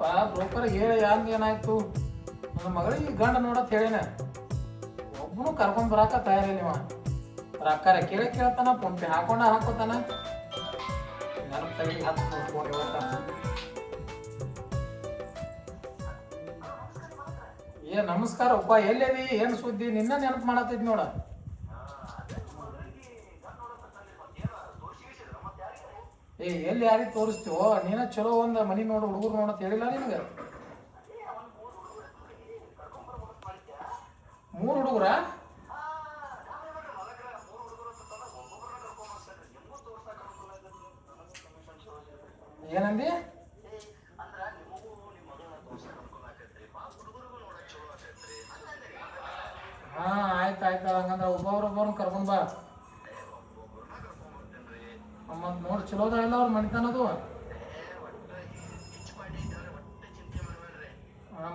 ಅಲ್ಪ ಬ್ರೋಕರ್ ಹೇಳಿ ಹಂಗೆ ಏನಾಯ್ತು ನನ್ನ ಮಗಳಿಗೆ ಗಂಡ ನೋಡತ್ ಹೇಳಿನ ಒಬ್ಬನು ಕರ್ಕೊಂಡ್ ಬರಾಕ ತಯಾರಿಲ್ಲ ನೀವ ರೊಕ್ಕ ಕೇಳ್ತಾನ ಫೋನ್ ಪೇ ಹಾಕೋತಾನ ನೆನಪು ತಗಲಿ ಹತ್ತು ನೋಡ್ಕೊಂಡು ಇವತ್ತ ನಮಸ್ಕಾರ ಅಪ್ಪ ಎಲ್ಲೇದಿ ಏನ್ ಸುದ್ದಿ ನಿನ್ನ ನೆನಪು ಮಾಡತ್ತಿದ್ ನೋಡ ಎಲ್ಲಿ ಯಾರಿಗೆ ತೋರಿಸ್ತೀವೋ ನೀನ ಚಲೋ ಒಂದ್ ಮನಿ ನೋಡು ಹುಡುಗರು ನೋಡತ್ ಹೇಳಿಲ್ಲ ನಿನಗ 3 ಹುಡುಗರ ಏನಂದಿ ಹಾ ಆಯ್ತು ಹಂಗಂದ್ರ ಒಬ್ಬೊಬ್ರೊಬ್ಬರನ್ನ ಕರ್ಕೊಂಡ್ ಬಾ ಮತ್ ನೋಡಿ ಚಲೋದ ಇಲ್ಲ ಅವ್ರ ಮನಿತನದು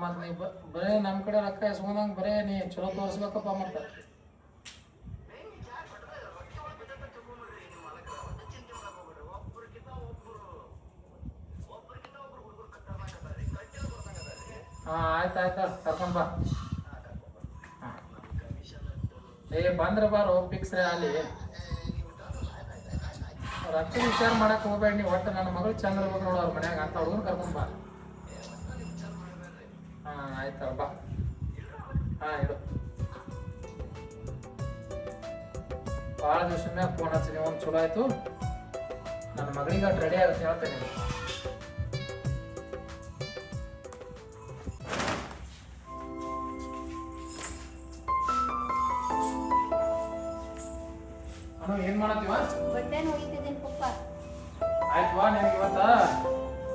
ಮತ್ ನೀ ಬರೇ ನಮ್ ಕಡೆ ರೊಕ್ಕ ಇಸ್ಕೊಂಡಂಗ ಬರೇ ನೀ ಚಲೋ ತೋರಿಸ್ಬೇಕಪ್ಪ ಮತ್ತ ಹಾ ಆಯ್ತು ಕರ್ಕೊಂಡ್ ಬಾ ಬಂದ್ರೆ ಬಾರೋ ಫಿಕ್ಸ್ ರೀ ಅಲ್ಲಿ ರೊಕ್ಕ ವಿಚಾರ ಮಾಡಕ್ ಹೋಗ್ಬೇಡ ನೀವು ಒಟ್ಟು ನನ್ನ ಮಗಳು ಚಂದ ಇರ್ಬೇಕು ನೋಡು ಅವ್ರ ಮನ್ಯಾಗ ಅಂತ ಹುಡುಗನ್ ಕರ್ಕೊಂಡ್ ಬಾ ಹಾ ಆಯ್ತಾರ ಬಾ ಹಾ ಇಡು ಭಾಳ ದಿವಸ ಮ್ಯಾಗ ಫೋನ್ ಹಚ್ಚಿನಿ ಒಂದು ಚಲೋ ಆಯ್ತು ನನ್ನ ಮಗಳಿಗೆ ಅಷ್ಟು ರೆಡಿ ಆಗುತ್ತೆ ಹೇಳ್ತೇನೆ ಏನ್ ಮಾಡತ್ತೀವ ಬಟ್ಟೆ ನೋಯ್ತಿದ್ದೀನಿ ಪಪ್ಪ ಆಯ್ತವಾ ನಿನಗೆ ಇವತ್ತ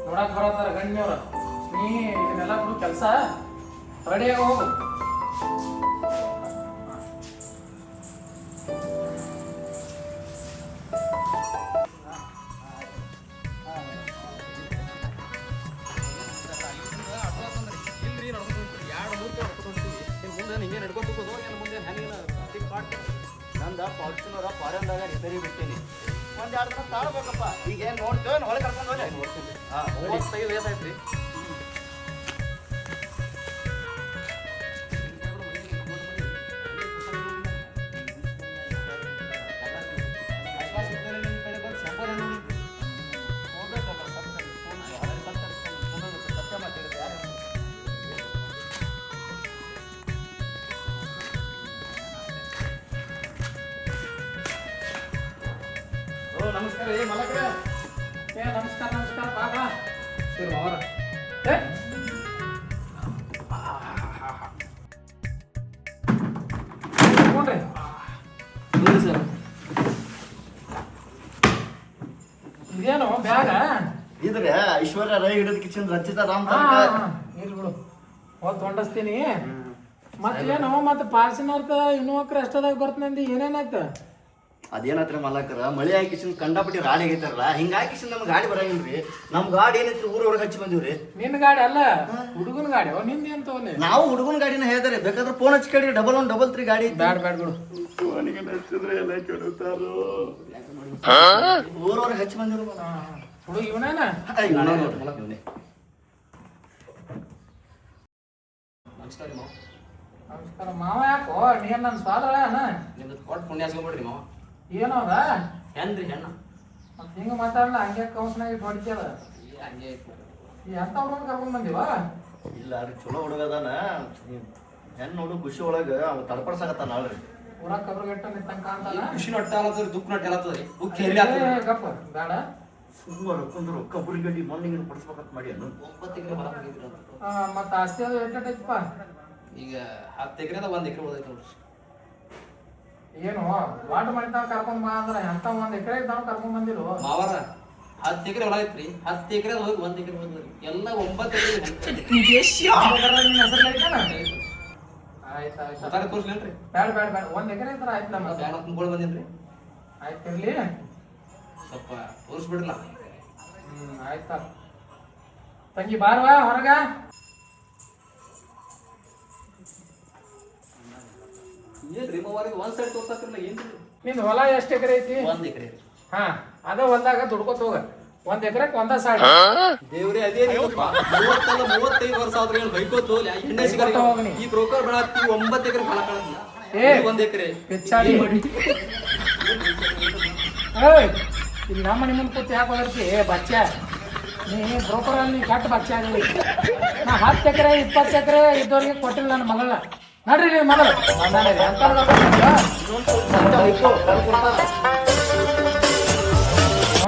ನೋಡಕ್ ಬರತ್ತಾರ ಗಣ್ಯವ್ರ ನೀ ಇದನ್ನೆಲ್ಲ ಬಿಡು ಕೆಲಸ ರೆಡಿಯಾಗಿ ಹೋಗು ನಂದ ಫಾರ್ಚುನರ್ ಫಾರೆನ್ದಾಗ ರಿಪೇರಿ ಬಿಟ್ಟೀನಿ ಒಂದ್ 2 ದಿನ ತಾಳ್ಬೇಕಪ್ಪ ಈಗ ಏನ್ ನೋಡ್ತೇವೆ ಒಳಗೆ ಕರ್ಕೊಂಡು ಹೋಗಿ ನೋಡ್ತೀನಿ 35 ವಯಸ್ಸಾಯ್ತ್ರಿ ನಮಸ್ಕಾರ ಮಲಕ್ರ ನಮಸ್ಕಾರ ಬಾಬಾ ಸರಿ ಅವರ ಸರ್ ಇದೇನು ಬ್ಯಾಗ ಇದ್ರೆ ಐಶ್ವರ್ಯ ರೈ ಹಿಡಿದ ಕಿಚನ್ ರಚಿತಾ ರಾಮ್ ಇರ್ಲಿ ಬಿಡು ಹೋದ್ ಹೊಂಡಸ್ತೀನಿ ಮತ್ತೇನು ಮತ್ತೆ ಪಾರ್ಸಿನರ್ತ ಇನ್ನೂ ಕ್ರಷ್ಟದಾಗ ಬರ್ತಂದಿ ಏನೇನಾಯ್ತು ಅದೇನತ್ರ ಮಲಕರ ಮಳೆ ಹಾಕಿಸಿನ ಕಂಡಪಟ್ಟಿ ರಾಡಿ ಆಗೈತಾರಲ್ಲ ಹಿಂಗಾಗಿ ನಮ್ ಗಾಡಿ ಬರಂಗಿಲ್ರಿ ನಮ್ ಗಾಡಿ ಏನೈತ್ರಿ ಊರೊಳಗೆ ಹಚ್ಚಿ ಬಂದಿವ್ರಿ ನಿನ್ನ ಗಾಡಿ ಅಲ್ಲ ಹುಡುಗನ ಗಾಡಿ ನಿಂದ ಏನ್ ತಗೊಂಡಿ ನಾವು ಹುಡುಗನ ಗಾಡಿನ ಹೇಳ್ತಾರೆ ಬೇಕಾದ್ರೆ ಫೋನ್ ಹಚ್ಚಿ ಕೇಳಿ 113 ಗಾಡಿ ಬ್ಯಾಡ ಬಿಡು ಎಲ್ಲ ಕೆಡುತ್ತಾರು ಊರೊಳಗೆ ಹಚ್ಚಿ ಬಂದಿರು ಹುಡುಗ ಇವನೇನ ನಮಸ್ಕಾರ ಮಾವ ಯಾಕೋ ನೀನ್ ನನ್ನ ಸ್ವಾದಳ ನಿಮ್ದು ಕೊಟ್ಟು ಪುಣ್ಯ ಸಿಗ್ಬಿಡ್ರಿ ಮಾವ ಏನೋ ಅದ ಹೆಣ್ರಿ ಹೆಣ್ಣ ಮತ್ತೆ ಹಿಂಗ ಮಾತಾಡಲ್ಲ ಹಂಗೆ ಕೌನ್ಸ್ನಾಗ ಹೊಡಿತದ ಹಂಗೆ ಎಂತ ಹುಡುಗನ್ ಕರ್ಕೊಂಡ್ ಬಂದಿವ ಇಲ್ಲ ರೀ ಚಲೋ ಹುಡುಗದಾನ ಹೆಣ್ಣು ನೋಡು ಖುಷಿ ಒಳಗ ಅವ್ ತಡ್ಪಡ್ಸಾಕತ್ತಾನ ಅಲ್ರಿ ಊರಾಗ ಕಬ್ರಗಟ್ಟ ನಿಂತಂಗ ಕಾಣ್ತಾನ ಖುಷಿ ನಟ್ಟಾಲತ್ತದ್ರಿ ದುಃಖ ನಟ್ಟಾಲತ್ತದ್ರಿ ದುಃಖ ಗಪ್ಪ ಬೇಡ ಸುಮಾರು ರೊಕ್ಕಂದ್ರು ಕಬ್ಬರಿ ಗಡ್ಡಿ ಮಣ್ಣಿಗೆ ಪಡಿಸ್ಬೇಕಂತ ಮಾಡಿ ಅನ್ನು 9 ಎಕರೆ ಹೊಲ ಮತ್ತ ಆಸ್ತಿ ಅದು ಎಟ್ಟೈತಪ್ಪ ಈಗ 10 ಎಕರೆ ಅದ 1 ಎಕರೆ ಉಳಿದೈತೆ ನೋಡ್ರಿ ಏನು ವಾಟ್ ಮಾಡಿತಾವ ಕರ್ಕೊಂಡ್ ಬಾ ಅಂದ್ರ ಎಂತ 1 ಎಕರೆ ಇದ್ದಾವ ಕರ್ಕೊಂಡ್ ಬಂದಿರು ಮಾವರ 10 ಎಕರೆ ಹೊಲ ಐತ್ರಿ 10 ಎಕರೆ ಹೋಗಿ 1 ಎಕರೆ ಬಂದ್ರಿ ಎಲ್ಲ 9 ಎಕರೆ ಆಯ್ತಾಯ್ತು ತೋರಿಸ್ಲೇನ್ರಿ ಬೇಡ 1 ಎಕರೆ ಇದ್ರ ಆಯ್ತು ನಮ್ಮ ಬ್ಯಾಡ ತುಂಬ್ಕೊಂಡು ಬಂದೇನ್ರಿ ಆಯ್ತು ಇರ್ಲಿ ಸ್ವಲ್ಪ ತೋರಿಸ್ಬಿಡ್ರಲ್ಲ ಆಯ್ತಾ ತಂಗಿ ಬಾರ್ವಾ ಹೊರಗ ಏನ್ರಿ ಮಾವಾರಿಗೆ ಒಂದ್ ಸೈಡ್ ತೋರ್ಸಾಕ್ರಲ್ಲ ಏನ್ರಿ ನಿಂದು ಹೊಲ ಎಷ್ಟು ಎಕರೆ ಐತಿ 1 ಎಕರೆ ಹಾ ಅದ ಹೊಲ್ದಾಗ ದುಡ್ಕೋತ ಹೋಗ 1 ಎಕರೆಕ್ ಒಂದ ಸಾಡಿ ದೇವ್ರೆ ಅದೇ 35 ವರ್ಷ ಆದ್ರೆ ಏನು ಬೈಕೋತು ಎಣ್ಣೆ ಸಿಗಲ್ಲ ಈ ಬ್ರೋಕರ್ ಬೆಳತ್ತಿ 9 ಎಕರೆ ಫಲ ಕಳಲ್ಲ ಏ 1 ಎಕರೆ ಹೆಚ್ಚಾಡಿ ಏಯ್ ಇಲ್ಲಿ ನಮ್ಮ ಮನೆ ಮುಂದೆ ಕೂತು ಯಾಕೆ ಹೋಗಿರ್ತಿ ಬಚ್ಚ ನೀ ಬ್ರೋಕರ್ ಅಲ್ಲಿ ಕಟ್ ಬಚ್ಚ ಆಗಲಿ ನಾ 10 ಎಕರೆ 20 ಎಕರೆ ಇದ್ದವ್ರಿಗೆ ಕೊಟ್ಟಿಲ್ಲ ನನ್ನ ಮಗಳನ್ನ ನಡ್ರಿ ನೀವು ಮಗಳು ಎಂತ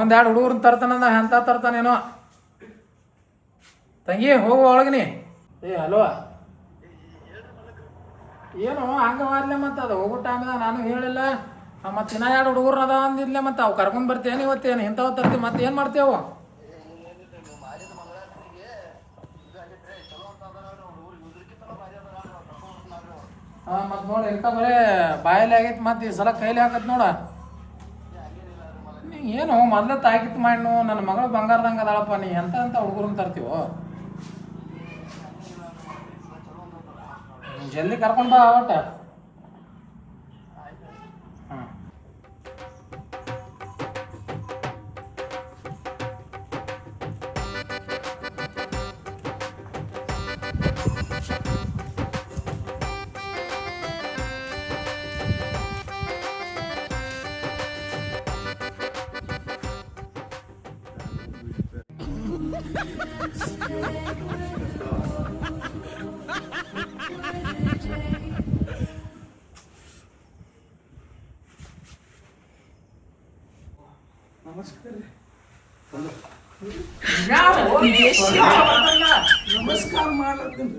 ಒಂದೆರಡು ಹುಡುಗರನ್ನ ತರ್ತಾನ ಎಂತ ತರ್ತಾನೇನೋ ತಂಗಿ ಹೋಗು ಒಳಗನಿ ಏ ಹಲೋ ಏನು ಹಂಗವಾದ್ಲೆ ಮತ್ತೆ ಅದು ಹೋಗೋ ಟೈಮ್ದಾಗ ನಾನು ಹೇಳಿಲ್ಲ ಮತ್ತೆ ಇನ್ನ 2 ಹುಡುಗರು ಅದ ಅಂದಿದ್ಲೆ ಮತ್ತೆ ಅವು ಕರ್ಕೊಂಡ್ ಬರ್ತೇನೆ ಇವತ್ತೇನು ಇಂಥವ್ ತರ್ತೀವಿ ಮತ್ತೆ ಏನು ಮಾಡ್ತೇವು ಹಾಂ ಮತ್ತೆ ನೋಡಿ ಇಲ್ಕ ಬರೇ ಬಾಯಲ್ಲಿ ಆಗೈತಿ ಮತ್ತೆ ಈ ಸಲ ಕೈಲಿ ಹಾಕತ್ ನೋಡ ನೀ ಏನು ಮೊದ್ಲ ತಾಕಿತ್ ಮಾಡಿ ನನ್ನ ಮಗಳು ಬಂಗಾರದಂಗೆ ಅದಾಳಪ್ಪ ನೀ ಎಂತ ಹುಡುಗರನ್ನ ತರ್ತೀವೋ ಜಲ್ದಿ ಕರ್ಕೊಂಡು ಬಾ ಒಟ್ಟ ಹಾಂ ನಮಸ್ಕಾರ ಮಾಡ್ಲತ್ತೀನಿ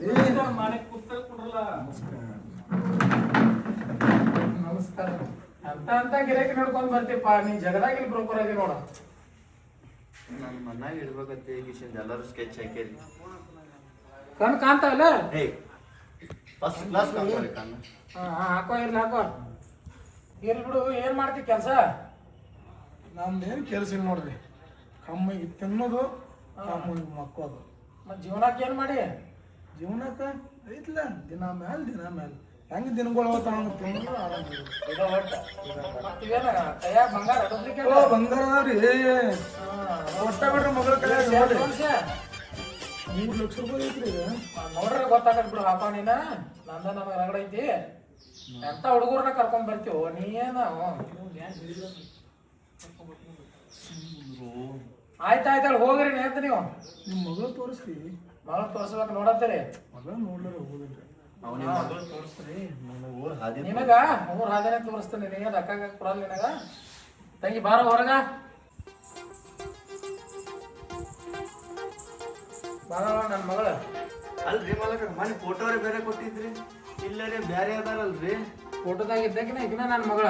ನಮಸ್ಕಾರ ಅಂತ ಗಿರಾಕಿ ನೋಡ್ಕೊಂಡ್ ಬರ್ತೀಪ್ಪ ನೀ ಜಗದಾಗಿಲ್ ಬ್ರೋಕರ್ ಆಗಿ ನೋಡ ನನ್ನ ಮನ್ನಾಗ ಇಡ್ಬೇಕಂತ ಈಗಿಸಿಂದ ಎಲ್ಲರೂ ಸ್ಕೆಚ್ ಹಾಕ್ಯಾರಿ ಕಣ್ ಕಾಣ್ತಾವಲ್ಲ ಏ ಫಸ್ಟ್ ಕ್ಲಾಸ್ ಕಾಣ್ತಾರೆ ಕಣ್ಣು ಹಾಕೋ ಇರ್ಲಿ ಹಾಕೋ ಇರ್ಲಿ ಬಿಡು ಏನ್ ಮಾಡ್ತಿ ಕೆಲಸ ನಮ್ದೇನು ಕೆಲಸ ಇಲ್ಲ ನೋಡ್ರಿ ಕಮ್ಮಿಗೆ ತಿನ್ನೋದು ಕಮ್ಮಿಗೆ ಮಕ್ಕೋದು ಮತ್ ಜೀವನಕ್ಕೆ ಏನ್ ಮಾಡಿ ಜೀವನಕ್ಕೆ ಐತ್ಲ ದಿನ ಮೇಲೆ ಹೆಂಗೆ ದಿನಗಳು ಹೋಗ್ತಾವ ಹಂಗೆ ತಿನ್ನೋದು ಆರಾಮ ಮತ್ತೇನ ಕೈಯಾಗ ಬಂಗಾರ ಡೂಪ್ಲಿಕೇಟ್ ಓ ಬಂಗಾರ ಅದಾವ್ರಿ ಒಟ್ಟ ಬಿಡ್ರಿ ಮಗಳ ಕೈಯಾಗ ನೋಡ್ರಿ 3 ಲಕ್ಷ ರೂಪಾಯಿ ಐತ್ರಿ ಇದು ನೋಡ್ರೆ ಗೊತ್ತಾಗತ್ ಬಿಡು ಹಾಪ ನೀನ ನಂದ ನಮಗ ರಗಡ ಐತಿ ಎಂತ ಹುಡುಗರನ್ನ ಕರ್ಕೊಂಡ್ ಬರ್ತೀವೋ ನೀ ಏನ ಆಯ್ತಾಯ್ತಲ್ಲ ಹೋಗ್ರಿ ನೇತ ನೀವು ನಿಮ್ಮ ಮಗಳು ತೋರಿಸ್ರಿ ಮಗಳ ತೋರ್ಸ್ಬೇಕು ನೋಡತ್ತೀರಿ ಮಗಳ ನೋಡ್ಲಾರ ಹೋಗುದಿಲ್ರಿ ಅವನಿಗೆ ಮಗಳು ತೋರಿಸ್ರಿ ನನಗೆ ಊರ್ ಹಾದಿ ನಿನಗ 3 ಹಾದಿನೇ ತೋರಿಸ್ತೀನಿ ನಿನಗೆ ರೊಕ್ಕ ಕೊಡಲ್ಲ ನಿನಗ ತಂಗಿ ಬಾರ ಹೊರಗ ಬಾರ ನನ್ನ ಮಗಳ ಅಲ್ರಿ ಮಾಲಕ ಮನೆ ಫೋಟೋರೇ ಬೇರೆ ಕೊಟ್ಟಿದ್ರಿ ಇಲ್ಲರೇ ಬೇರೆ ಅದಾರಲ್ರಿ ಫೋಟೋದಾಗ ಇದ್ದಾಗಿನ ಈಗಿನ ನನ್ನ ಮಗಳ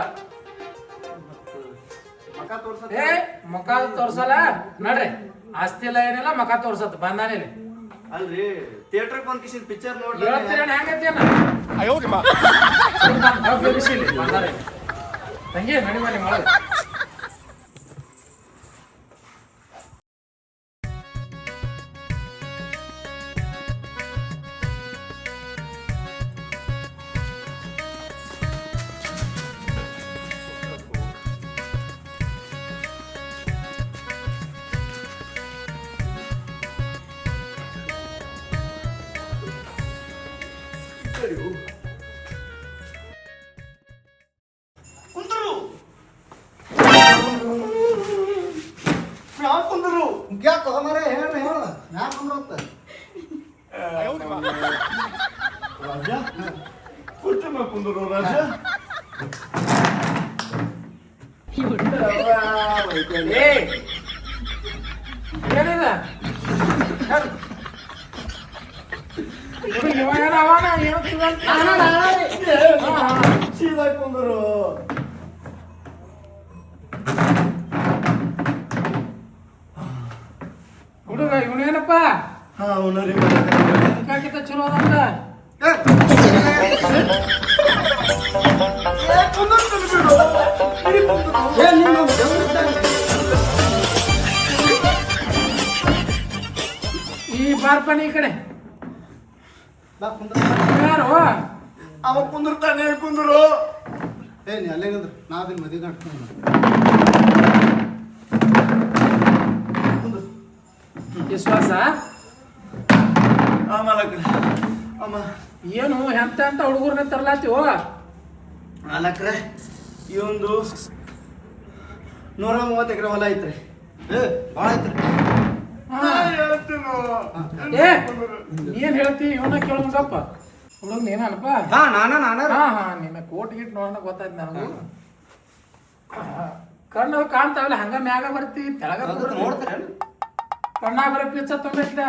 ಮಕ ತೋರ್ಸತ್ತೆ ಏ ಮುಖ ತೋರ್ಸಲ್ಲ ನಡ್ರಿ ಆಸ್ತಿ ಇಲ್ಲ ಏನಿಲ್ಲ ಮುಖ ತೋರ್ಸತ್ ಬಂದಾನಿಲ್ಲ ಅಲ್ರಿ ಥಿಯೇಟರ್ ಬಂದ್ ಕಿಶನ್ ಪಿಕ್ಚರ್ ನೋಡ್ರಿ ಹೇಳ್ತೀರ ಹೆಂಗೈತಿ ತಂಗಿ ನಡಿ ಮನೆ ಮಗಳ ಕುಂದ್ರು ಯಾಕೆ ಕುಂದ್ರು ಯಾಕೆ ಮರೆ ಹೇಳ್ರಿ ಹೇಳ ಯಾಕೆ ಕುಂದ್ರತ್ತ ರಾಜ ಕುಟುಂಬ ಕುಂದ್ರು ರಾಜ ಏನಿಲ್ಲ ಸೀದಾ ಕುಂದ್ರು ಹುಡುಗ ಇವನೇನಪ್ಪ ಅವನರಿ ಮುಖಕ್ಕಿಂತ ಚಲೋ ಅದಂತ ಈ ಬಾರ್ಪನಿ ಈ ಕಡೆ ಯಾರು ಅವ ಕುಂದಿರ್ತಾನೆ ಕುಂದ್ರು ಏ ನೀ ಅಲ್ಲೇನಂದ್ರ ನಾವಿಲ್ಲಿ ಮದುವೆ ಗಂಟು ವಿಶ್ವಾಸ ಮಾಲಕ್ರ ಅಮ್ಮ ಏನು ಎಂತ ಅಂತ ಹುಡುಗರ್ನ ತರ್ಲಾತೀವೋ ಮಾಲಕ್ರ ಈ ಒಂದು 130 ಎಕರೆ ಹೊಲ ಐತ್ರಿ ಭಾಳ ಐತ್ರಿ ಏ ಏನ್ ಹೇಳ್ತಿ ಇವನ ಕೇಳೋದಪ್ಪ ಹುಡುಗ ನೀನಪ್ಪ ನಾನ ಹಾ ನಿನ್ನ ಕೋಟ್ ಗಿಟ್ ನೋಡೋಣ ಗೊತ್ತಾಯ್ತು ನನಗೂ ಕಣ್ಣು ಕಾಣ್ತಾವಲ್ಲ ಹಂಗ ಮ್ಯಾಗ ಬರ್ತಿ ತೆಳಗ ನೋಡ್ತಾರೆ ಕಣ್ಣಾಗ ಬರ ಪಿಚ್ಚ ತುಂಬೈತೆ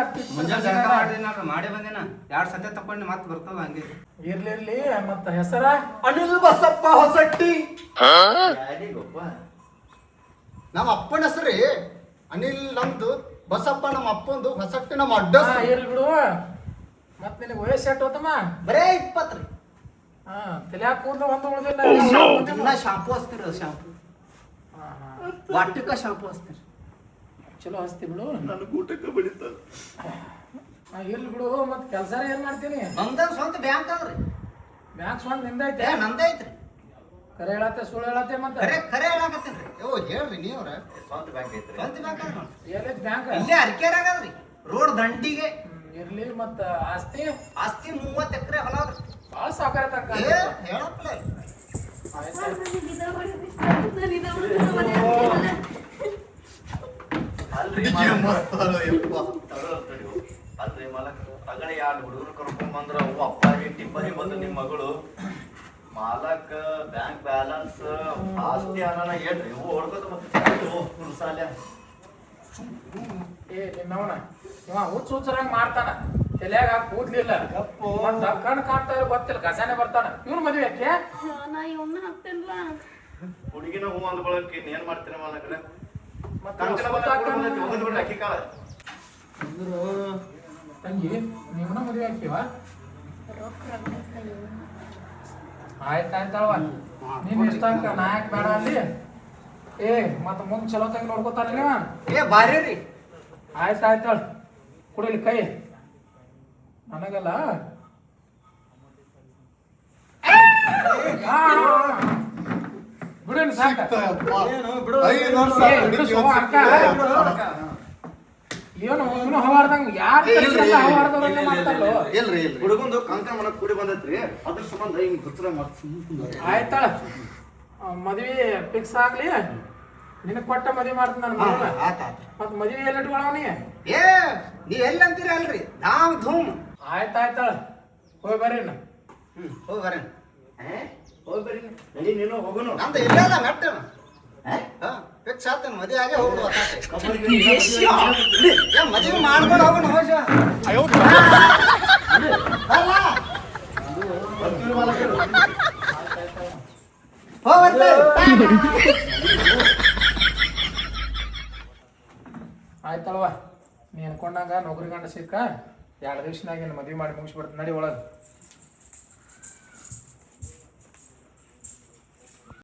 ಮಾಡಿ ಬಂದೇನ 2 ಸತಿ ತಕೊಂಡಿ ಮತ್ತೆ ಬರ್ತದ ಹಂಗೆ ಇರ್ಲಿ ಮತ್ತ ಹೆಸರ ಅನಿಲ್ ಬಸಪ್ಪ ಹೊಸಟ್ಟಿ ಯಾರಿಗೊಬ್ಬ ನಮ್ಮ ಅಪ್ಪನ ಹೆಸ್ರಿ ಅನಿಲ್ ನಮ್ದು ಬಸಪ್ಪ ನಮ್ಮ ಅಪ್ಪಂದು ಹೊಸಟ್ಟಿ ನಮ್ಮ ಅಡ್ಡ ಇರ್ಲಿ ಬಿಡು ಮತ್ ನಿನಗೆ ವಯಸ್ಸು ಎಟ್ಟು ಹೋತಮ್ಮ ಬರೇ 20 ರೀ ಹಾ ತಲ್ಯಾಗ ಕೂದಲು ಒಂದು ಉಳಿದಿಲ್ಲ ದಿನ ಶಾಂಪೂ ಹಚ್ತೀರಿ ಶಾಂಪೂ ವಾಟಕ ಶಾಂಪೂ ಹಚ್ತೀರಿ ಚಲೋ ಹಚ್ತಿ ಬಿಡು ನನ್ನ ಊಟಕ್ಕೆ ಬಡಿತದ ಇರ್ಲಿ ಬಿಡು ಮತ್ ಕೆಲಸ ಏನ್ ಮಾಡ್ತೀನಿ ನಮ್ದ ಸ್ವಂತ ಬ್ಯಾಂಕ್ ಅದ್ರಿ ಬ್ಯಾಂಕ್ ಸ್ವಂತ ನಿಂದೈತೆ ನಂದೇ ಐತ್ರಿ ಕರೆ ಹೇಳತ್ತೆ ಸುಳ್ಳು ಹೇಳತ್ತೆ ಮತ್ತೆ ಖರೆ ಹೇಳಾಕತ್ತೀನ್ರಿ ಹೇಳ್ರಿ ನೀವ್ರ ಸ್ವಂತ ಬ್ಯಾಂಕ್ ಐತ್ರಿ ಸ್ವಂತ ಬ್ಯಾಂಕ್ ಅದ್ರಿ ಎಲ್ಲೈತ್ ಬ್ಯಾಂಕ್ ಇಲ್ಲೇ ಅರಕೇರಾಗದ್ರಿ ರೋಡ್ ದಂಡಿಗೆ ಇರ್ಲಿ ಮತ್ತ ಆಸ್ತಿ ಆಸ್ತಿ 30 ಎಕರೆ ಹೊಲ ಅದ್ರಿ ಭಾಳ ಸಾಕಾರ ತಕ್ಕ ಹೇಳಪ್ಪ ಅಲ್ರಿ ಅಲ್ರಿ ಮಾಲಕ್ ಅಗಡೆ 2 ಹುಡುಗರು ಕರ್ಕೊಂಡ್ ಬಂದ್ರ ಅಪ್ಪಾರಿ ಟಿಪ್ಪರಿ ಬಂದು ನಿಮ್ ಮಗಳು ಮಾಲಕ್ ಬ್ಯಾಂಕ್ ಬ್ಯಾಲೆನ್ಸ್ ಆಸ್ತಿ ಅನ್ನ ಹೇಳ್ರಿ ಹೊಡ್ಕೋತ ಕುರ್ಸಾಲೆ ಏ ನಿನ್ನವನ ಇವ ಹುಚ್ಚರಂಗ್ ಮಾಡ್ತಾನ ತಲೆಯಾಗ ಕೂದ್ಲಿಲ್ಲ ಮತ್ತ ಕಣ್ ಕಾಣ್ತಾ ಇರೋ ಗೊತ್ತಿಲ್ಲ ಗಸಾನೆ ಬರ್ತಾನ ಇವ್ನ ಮದ್ವೆ ಯಾಕೆ ನಾ ಇವನ್ನ ಹಾಕ್ತೇನ್ಲ ಹುಡುಗಿನ ಹೂ ಅಂದ ಬಳಕೆ ಏನ್ ಮಾಡ್ತೀರ ಮಾಲಕ್ರೆ ತಂಗಿ ನಿಮ್ಮನ್ನ ಮದ್ವೆ ಆಗ್ತೀವ ಆಯ್ತಾಯ್ತವ ನೀನ್ ಇಷ್ಟ ಆಗ್ತ ನಾಯಕ್ ಬೇಡ ಅಲ್ಲಿ ಏ ಮತ್ತ ಮುಂದ್ ಚಲೋ ತಂಗಿ ನೋಡ್ಕೋತಾರ ನೀವ ಏ ಬಾರಿ ರೀ ಆಯ್ತಾಯ್ತಾಳ ಕುಡಿಲಿ ಕೈ ನನಗಲ್ಲ ಬಿಡೇನು ಸಾಕ ಏನು ಇವನು ಹವಾರ್ದಂಗ ಯಾರು ಹವಾರ್ದವ್ರಂಗ ಮಾಡ್ತಾರಲ್ಲ ಇಲ್ರಿ ಹುಡುಗಂದು ಕಂಕಣ ಮನಕ್ ಕೂಡಿ ಬಂದೈತ್ರಿ ಅದ್ರ ಸಂಬಂಧ ಹಿಂಗ್ ಗುಚ್ಚರ ಆಯ್ತಾಳ ಮದ್ವಿ ಫಿಕ್ಸ್ ಆಗ್ಲಿ ನಿನಗ್ ಕೊಟ್ಟ ಮದ್ವಿ ಮಾಡ್ತೀನಿ ನನ್ನ ಮಗಳ ಮತ್ ಮದ್ವಿ ಎಲ್ಲಿ ಇಟ್ಕೊಳವನಿ ಏ ನೀವ್ ಎಲ್ಲಿ ಅಂತೀರಿ ಅಲ್ರಿ ಧಾಮ್ ಧೂಮ್ ಆಯ್ತಾಯ್ತಾಳ ಹೋಗಿ ಬರ್ರಿ ಹೋಗಿ ಬರ್ರಿ ಹೋಗಿ ಬರ್ರಿ ನಡಿ ನೀನು ಹೋಗುನು ನಂದು ಇಲ್ಲಲ್ಲ ಮೆಟ್ಟ ಫಿಕ್ಸ್ ಆತನ ಮದುವೆ ಆಗೇ ಹೋಗ್ಬಿಡು ಮದುವೆ ಮಾಡ್ಕೊಂಡು ಹೋಗೋಣ ಆಯ್ತಲ್ವ ನೀ ಅನ್ಕೊಂಡಂಗ ನೌಕರಿ ಗಂಡ ಸಿಕ್ಕ 2 ದಿವ್ಸನಾಗ ಮದ್ವಿ ಮಾಡಿ ಮುಗಿಸ್ಬಿಡ್ತೀನಿ ನಡಿ ಒಳಗೆ